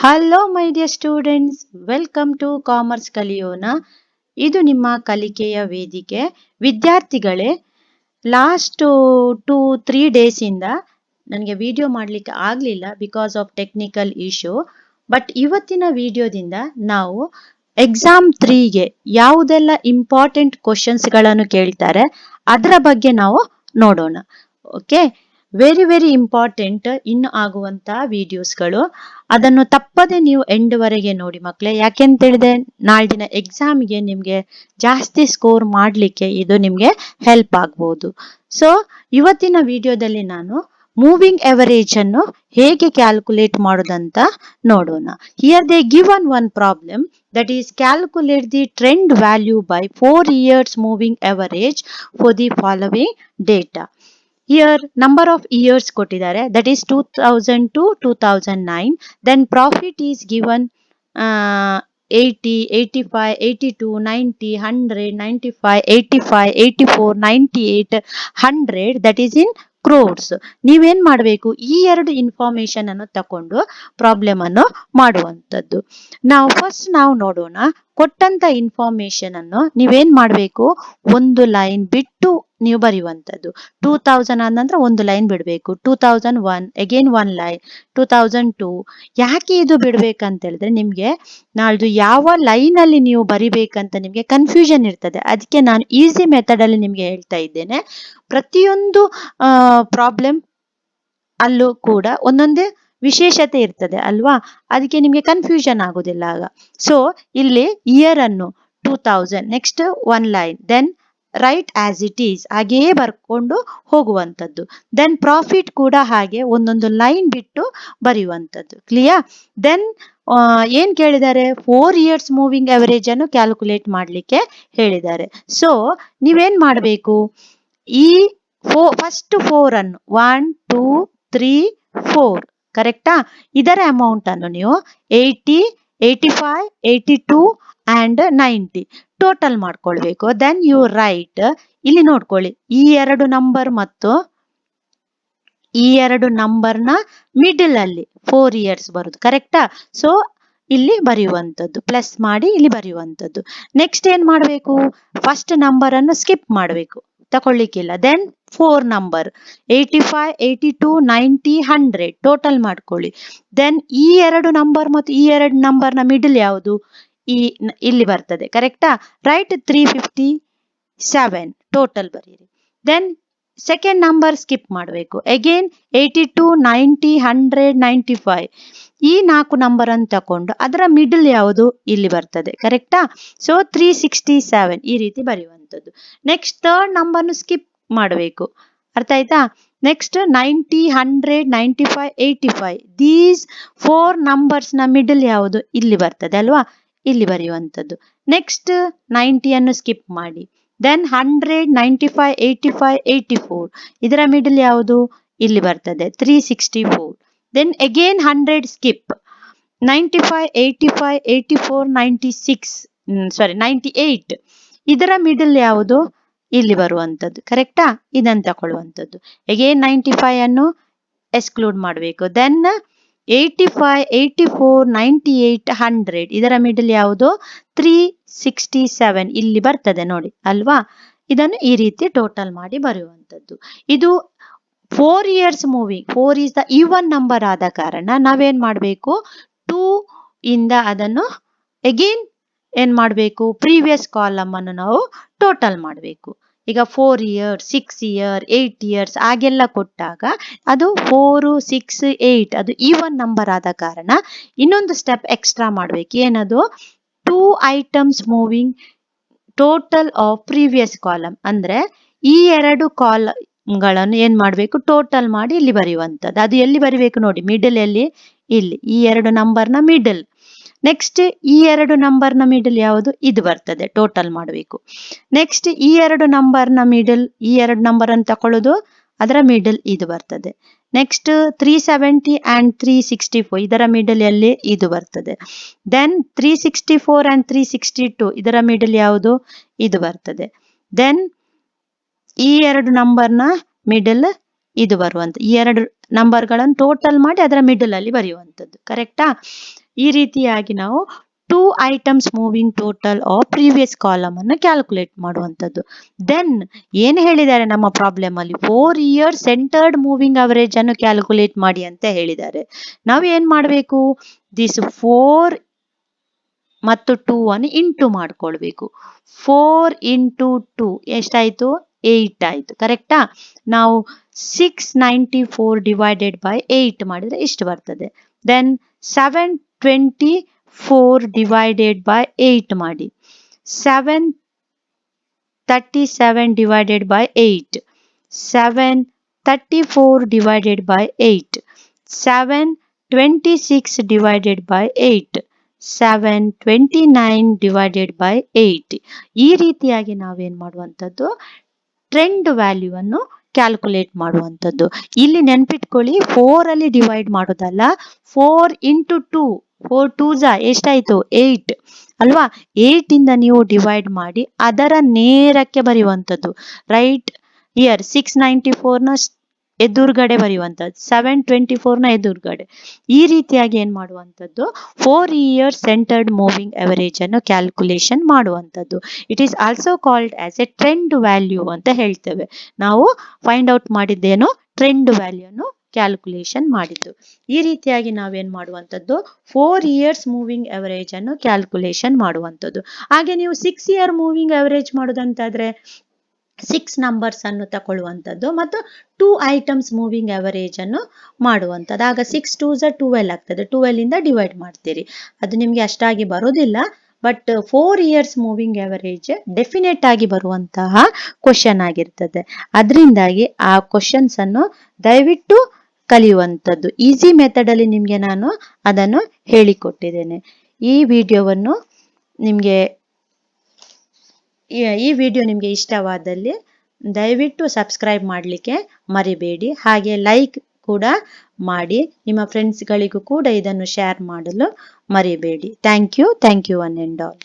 Hello my dear students, welcome to commerce ಕಲಿಯೋಣ. ಇದು ನಿಮ್ಮ ಕಲಿಕೆಯ ವೇದಿಕೆ. ವಿದ್ಯಾರ್ಥಿಗಳೇ, ಲಾಸ್ಟ್ 2-3 ಡೇಸಿಂದ ನನಗೆ ವಿಡಿಯೋ ಮಾಡಲಿಕ್ಕೆ ಆಗಲಿಲ್ಲ because of technical issue. But ಇವತ್ತಿನ ವಿಡಿಯೋದಿಂದ ನಾವು ಎಕ್ಸಾಮ್ 3ಗೆ ಯಾವುದೆಲ್ಲ ಇಂಪಾರ್ಟೆಂಟ್ ಕ್ವಶನ್ಸ್ಗಳನ್ನು ಕೇಳ್ತಾರೆ ಅದರ ಬಗ್ಗೆ ನಾವು ನೋಡೋಣ. ಓಕೆ, ವೆರಿ ವೆರಿ ಇಂಪಾರ್ಟೆಂಟ್ ಇನ್ನು ಆಗುವಂತ ವಿಡಿಯೋಸ್ಗಳು. ಅದನ್ನು ತಪ್ಪದೆ ನೀವು ಎಂಡ್ ವರೆಗೆ ನೋಡಿ ಮಕ್ಕಳೇ. ಯಾಕೆಂತ ಹೇಳಿದ್ರೆ ನಾಳಿನ ಎಕ್ಸಾಮ್ಗೆ ನಿಮ್ಗೆ ಜಾಸ್ತಿ ಸ್ಕೋರ್ ಮಾಡ್ಲಿಕ್ಕೆ ಇದು ನಿಮ್ಗೆ ಹೆಲ್ಪ್ ಆಗ್ಬೋದು. ಸೊ ಇವತ್ತಿನ ವಿಡಿಯೋದಲ್ಲಿ ನಾನು ಮೂವಿಂಗ್ ಎವರೇಜ್ ಅನ್ನು ಹೇಗೆ ಕ್ಯಾಲ್ಕುಲೇಟ್ ಮಾಡೋದಂತ ನೋಡೋಣ. Here they given one problem, that is calculate the trend value by 4 years moving average for the following data. Here number of years ಕೊಟ್ಟಿದ್ದಾರೆ, that is 2000 to 2009. Then profit is given 80, 85, 82, 90, 100, 95, 85, 84, 98, 100, that is in crores. ನೀವೇನ್ ಮಾಡಬೇಕು, ಈ ಎರಡು information ಅನ್ನು ತಕೊಂಡು problem ಅನ್ನು ಮಾಡುವಂತದ್ದು. ನಾವು ನೋಡೋಣ. ಕೊಟ್ಟಂತ ಇನ್ಫಾರ್ಮೇಶನ್ ಅನ್ನು ನೀವೇನ್ ಮಾಡಬೇಕು, ಒಂದು ಲೈನ್ ಬಿಟ್ಟು ನೀವು ಬರೆಯುವಂತದ್ದು. 2000 ಆದ ಒಂದು ಲೈನ್ ಬಿಡಬೇಕು. 2001 ಅಗೇನ್ ಒನ್ ಲೈನ್. 2002 ಯಾಕೆ ಇದು ಬಿಡ್ಬೇಕಂತ ಹೇಳಿದ್ರೆ ನಿಮ್ಗೆ ನಾಳ್ದು ಯಾವ ಲೈನ್ ಅಲ್ಲಿ ನೀವು ಬರಿಬೇಕಂತ ನಿಮ್ಗೆ ಕನ್ಫ್ಯೂಷನ್ ಇರ್ತದೆ. ಅದಕ್ಕೆ ನಾನು ಈಸಿ ಮೆಥಡ್ ಅಲ್ಲಿ ನಿಮ್ಗೆ ಹೇಳ್ತಾ ಇದ್ದೇನೆ. ಪ್ರತಿಯೊಂದು ಪ್ರಾಬ್ಲಮ್ ಅಲ್ಲೂ ಕೂಡ ಒಂದೊಂದೇ ವಿಶೇಷತೆ ಇರ್ತದೆ ಅಲ್ವಾ, ಅದಕ್ಕೆ ನಿಮ್ಗೆ ಕನ್ಫ್ಯೂಷನ್ ಆಗುದಿಲ್ಲ ಆಗ. ಸೊ ಇಲ್ಲಿ ಇಯರ್ ಅನ್ನು 2000, next one line, then write as it is, ಹಾಗೆಯೇ ಬರ್ಕೊಂಡು ಹೋಗುವಂಥದ್ದು. ದೆನ್ ಪ್ರಾಫಿಟ್ ಕೂಡ ಹಾಗೆ ಒಂದೊಂದು ಲೈನ್ ಬಿಟ್ಟು ಬರೆಯುವಂಥದ್ದು. ಕ್ಲಿಯರ್? ದೆನ್ ಏನ್ ಕೇಳಿದ್ದಾರೆ, 4 years ಮೂವಿಂಗ್ ಅವರೇಜ್ ಅನ್ನು ಕ್ಯಾಲ್ಕುಲೇಟ್ ಮಾಡ್ಲಿಕ್ಕೆ ಹೇಳಿದ್ದಾರೆ. ಸೊ ನೀವೇನ್ ಮಾಡಬೇಕು, ಈ ಫಸ್ಟ್ 4 ಅನ್ನು 1, 2, 3, 4 ಕರೆಕ್ಟಾ, ಇದರ ಅಮೌಂಟ್ ಅನ್ನು ನೀವು 80, 85, 82 ಅಂಡ್ 90 ಟೋಟಲ್ ಮಾಡ್ಕೊಳ್ಬೇಕು. ದೆನ್ ಯು ರೈಟ್, ಇಲ್ಲಿ ನೋಡ್ಕೊಳ್ಳಿ, ಈ ಎರಡು ನಂಬರ್ ಮತ್ತು ಈ ಎರಡು ನಂಬರ್ನ ಮಿಡಲ್ ಅಲ್ಲಿ 4 years ಬರುದು ಕರೆಕ್ಟಾ. ಸೊ ಇಲ್ಲಿ ಬರೆಯುವಂಥದ್ದು, ಪ್ಲಸ್ ಮಾಡಿ ಇಲ್ಲಿ ಬರೆಯುವಂಥದ್ದು. ನೆಕ್ಸ್ಟ್ ಏನ್ ಮಾಡಬೇಕು, ಫಸ್ಟ್ ನಂಬರ್ ಅನ್ನು ಸ್ಕಿಪ್ ಮಾಡಬೇಕು, ತಕೊಳ್ಳಿಕ್ಕಿಲ್ಲ. ದೆನ್ 4 ನಂಬರ್ 85, 82, 90, 100 ಟೋಟಲ್ ಮಾಡ್ಕೊಳ್ಳಿ. ದೆನ್ ಈ ಎರಡು ನಂಬರ್ ಮತ್ತು ಈ ಎರಡು ನಂಬರ್ನ ಮಿಡಲ್ ಯಾವುದು, ಇಲ್ಲಿ ಬರ್ತದೆ ಕರೆಕ್ಟಾ. ರೈಟ್ 357 ಟೋಟಲ್ ಬರೀರಿ. ದೆನ್ ಸೆಕೆಂಡ್ ನಂಬರ್ ಸ್ಕಿಪ್ ಮಾಡಬೇಕು. ಅಗೇನ್ 82, 90, 100, 95 ಈ 4 ನಂಬರ್ ಅನ್ನು ತಕೊಂಡು ಅದರ ಮಿಡಲ್ ಯಾವುದು, ಇಲ್ಲಿ ಬರ್ತದೆ ಕರೆಕ್ಟಾ. ಸೊ 367 ಈ ರೀತಿ ಬರೆಯುವಂಥದ್ದು. ನೆಕ್ಸ್ಟ್ ಥರ್ಡ್ ನಂಬರ್ನು ಸ್ಕಿಪ್ ಮಾಡಬೇಕು, ಅರ್ಥ ಆಯ್ತಾ. ನೆಕ್ಸ್ಟ್ 90, 100, 95, 85 ದೀಸ್ 4 ನಂಬರ್ಸ್ ನ ಮಿಡಲ್ ಯಾವುದು, ಇಲ್ಲಿ ಬರ್ತದೆ ಅಲ್ವಾ, ಇಲ್ಲಿ ಬರೆಯುವಂಥದ್ದು. ನೆಕ್ಸ್ಟ್ 90 ಅನ್ನು ಸ್ಕಿಪ್ ಮಾಡಿ. ದೆನ್ 100, 95, 85, 84 ಇದರ ಮಿಡಲ್ ಯಾವುದು, ಇಲ್ಲಿ ಬರ್ತದೆ 364. Then again 100 skip. 95, 85, 84, 96 98 ಇದರ ಮಿಡಲ್ ಯಾವುದು, ಇಲ್ಲಿ ಬರುವಂಥದ್ದು ಕರೆಕ್ಟಾ. ಇದನ್ನು ತಗೊಳ್ಳುವಂಥದ್ದು. ಅಗೇನ್ 95 ಅನ್ನು ಎಕ್ಸ್ಕ್ಲೂಡ್ ಮಾಡಬೇಕು. ದೆನ್ 85, 84, 98, 100 ಇದರ ಮಿಡಲ್ ಯಾವುದು, 367 ಇಲ್ಲಿ ಬರ್ತದೆ ನೋಡಿ ಅಲ್ವಾ. ಇದನ್ನು ಈ ರೀತಿ ಟೋಟಲ್ ಮಾಡಿ ಬರೆಯುವಂಥದ್ದು. ಇದು 4 years moving, 4 is the even number ಆದ ಕಾರಣ ನಾವೇನ್ ಮಾಡಬೇಕು, 2 ಇಂದ ಅದನ್ನು ಅಗೇನ್ ಏನ್ ಮಾಡಬೇಕು, ಪ್ರೀವಿಯಸ್ ಕಾಲಮ್ ಅನ್ನು ನಾವು ಟೋಟಲ್ ಮಾಡಬೇಕು. ಈಗ 4 years, 6 years, 8 years ಹಾಗೆಲ್ಲ ಕೊಟ್ಟಾಗ ಅದು 4, 6, 8 ಅದು ಈವನ್ ನಂಬರ್ ಆದ ಕಾರಣ ಇನ್ನೊಂದು ಸ್ಟೆಪ್ ಎಕ್ಸ್ಟ್ರಾ ಮಾಡ್ಬೇಕು. ಏನದು, 2 items moving total of previous column, ಅಂದ್ರೆ ಈ ಎರಡು ಕಾಲಮ್ಗಳನ್ನು ಏನ್ ಮಾಡ್ಬೇಕು, ಟೋಟಲ್ ಮಾಡಿ ಇಲ್ಲಿ ಬರೆಯುವಂಥದ್ದು. ಅದು ಎಲ್ಲಿ ಬರಿಬೇಕು ನೋಡಿ, ಮಿಡಲ್ ಎಲ್ಲಿ, ಇಲ್ಲಿ ಈ ಎರಡು ನಂಬರ್ನ ಮಿಡಲ್. ನೆಕ್ಸ್ಟ್ ಈ ಎರಡು ನಂಬರ್ನ ಮಿಡಲ್ ಯಾವುದು, ಇದು ಬರ್ತದೆ, ಟೋಟಲ್ ಮಾಡಬೇಕು. ನೆಕ್ಸ್ಟ್ ಈ ಎರಡು ನಂಬರ್ನ ಮಿಡಲ್, ಈ ಎರಡು ನಂಬರ್ ಅನ್ನು ತಕೊಳ್ಳೋದು, ಅದರ ಮಿಡಲ್ ಇದು ಬರ್ತದೆ. ನೆಕ್ಸ್ಟ್ 370 ಅಂಡ್ 364 ಇದರ ಮಿಡಲ್ ಎಲ್ಲಿ, ಇದು ಬರ್ತದೆ. ದೆನ್ 364 ಅಂಡ್ 362 ಇದರ ಮಿಡಲ್ ಯಾವುದು, ಇದು ಬರ್ತದೆ. ದೆನ್ ಈ ಎರಡು ನಂಬರ್ನ ಮಿಡಲ್ ಇದು ಬರುವಂತ, ಈ ಎರಡು ನಂಬರ್ಗಳನ್ನು ಟೋಟಲ್ ಮಾಡಿ ಅದರ ಮಿಡಲ್ ಅಲ್ಲಿ ಬರೆಯುವಂಥದ್ದು. ಕರೆಕ್ಟಾ? ಈ ರೀತಿಯಾಗಿ ನಾವು 2 items moving total of previous column ಅನ್ನು ಕ್ಯಾಲ್ಕುಲೇಟ್ ಮಾಡುವಂಥದ್ದು. ದೆನ್ ಏನು ಹೇಳಿದ್ದಾರೆ ನಮ್ಮ ಪ್ರಾಬ್ಲಮ್ ಅಲ್ಲಿ, 4 ಇಯರ್ಸ್ ಸೆಂಟರ್ಡ್ ಮೂವಿಂಗ್ ಅವರೇಜ್ ಅನ್ನು ಕ್ಯಾಲ್ಕುಲೇಟ್ ಮಾಡಿ ಅಂತ ಹೇಳಿದ್ದಾರೆ. ನಾವು ಏನ್ ಮಾಡಬೇಕು, ದಿಸ್ 4 ಮತ್ತು 2 ಅನ್ನು ಇಂಟು ಮಾಡ್ಕೊಳ್ಬೇಕು. 4 ಇಂಟು 2 ಎಷ್ಟಾಯ್ತು? 8 ಆಯ್ತು. ಕರೆಕ್ಟಾ? ನಾವು 694 ಡಿವೈಡೆಡ್ ಬೈ 8 ಮಾಡಿದ್ರೆ ಇಷ್ಟು ಬರ್ತದೆ. ದೆನ್ 724 ಡಿವೈಡೆಡ್ ಬೈ 8 ಮಾಡಿ. 737 divided by 8. 734 divided by 8. 726 divided by 8. 729 divided by 8. ಈ ರೀತಿಯಾಗಿ ನಾವೇನ್ ಮಾಡುವಂಥದ್ದು, ಟ್ರೆಂಡ್ ವ್ಯಾಲ್ಯೂ ಅನ್ನು ಕ್ಯಾಲ್ಕುಲೇಟ್ ಮಾಡುವಂಥದ್ದು. ಇಲ್ಲಿ ನೆನ್ಪಿಟ್ಕೊಳ್ಳಿ, 4 ಅಲ್ಲಿ ಡಿವೈಡ್ ಮಾಡೋದಲ್ಲ, 4 ಇಂಟು 2. 4 2s ಎಷ್ಟಾಯ್ತು? 8 ಅಲ್ವಾ? 8 ಇಂದ ನೀವು ಡಿವೈಡ್ ಮಾಡಿ ಅದರ ನೇರಕ್ಕೆ ಬರೆಯುವಂಥದ್ದು. ರೈಟ್ ಇಯರ್ 694 ನ ಎದುರುಗಡೆ ಬರೆಯುವಂಥದ್ದು, 724 ನ ಎದುರುಗಡೆ. ಈ ರೀತಿಯಾಗಿ ಏನ್ ಮಾಡುವಂಥದ್ದು, 4 ಇಯರ್ ಸೆಂಟರ್ಡ್ ಮೂವಿಂಗ್ ಅವರೇಜ್ ಅನ್ನು ಕ್ಯಾಲ್ಕುಲೇಷನ್ ಮಾಡುವಂಥದ್ದು. It is also called as A trend value ಅಂತ ಹೇಳ್ತೇವೆ. ನಾವು ಫೈಂಡ್ ಔಟ್ ಮಾಡಿದ್ದೇನು, ಟ್ರೆಂಡ್ ವ್ಯಾಲ್ಯೂ ಅನ್ನು ಕ್ಯಾಲ್ಕುಲೇಷನ್ ಮಾಡಿದ್ದು. ಈ ರೀತಿಯಾಗಿ ನಾವೇನ್ ಮಾಡುವಂಥದ್ದು, 4 ಇಯರ್ಸ್ ಮೂವಿಂಗ್ ಅವರೇಜ್ ಅನ್ನು ಕ್ಯಾಲ್ಕುಲೇಷನ್ ಮಾಡುವಂಥದ್ದು. ಹಾಗೆ ನೀವು 6 ಇಯರ್ ಮೂವಿಂಗ್ ಅವರೇಜ್ ಮಾಡೋದಂತಾದ್ರೆ 6 ನಂಬರ್ಸ್ ಅನ್ನು ತಗೊಳ್ಳುವಂಥದ್ದು ಮತ್ತು 2 ಐಟಮ್ಸ್ ಮೂವಿಂಗ್ ಅವರೇಜ್ ಅನ್ನು ಮಾಡುವಂಥದ್ದು. ಆಗ 6 2s 12 ಆಗ್ತದೆ. 12 ಇಂದ ಡಿವೈಡ್ ಮಾಡ್ತೀರಿ. ಅದು ನಿಮ್ಗೆ ಅಷ್ಟಾಗಿ ಬರೋದಿಲ್ಲ, but 4 years moving average definite ಆಗಿ ಬರುವಂತಹ ಕ್ವಶನ್ ಆಗಿರ್ತದೆ. ಅದರಿಂದಾಗಿ ಆ ಕ್ವಶನ್ಸ್ ಅನ್ನು ದಯವಿಟ್ಟು ಕಲಿಯುವಂಥದ್ದು. ಈಸಿ ಮೆಥಡ್ ಅಲ್ಲಿ ನಿಮ್ಗೆ ನಾನು ಅದನ್ನು ಹೇಳಿಕೊಟ್ಟಿದ್ದೇನೆ. ಈ ವಿಡಿಯೋ ನಿಮಗೆ ಇಷ್ಟವಾದಲ್ಲಿ ದಯವಿಟ್ಟು ಸಬ್ಸ್ಕ್ರೈಬ್ ಮಾಡಲಿಕ್ಕೆ ಮರಿಬೇಡಿ. ಹಾಗೆ ಲೈಕ್ ಕೂಡ ಮಾಡಿ, ನಿಮ್ಮ ಫ್ರೆಂಡ್ಸ್ಗಳಿಗೂ ಕೂಡ ಇದನ್ನು ಶೇರ್ ಮಾಡಲು ಮರಿಬೇಡಿ. Thank you one and all.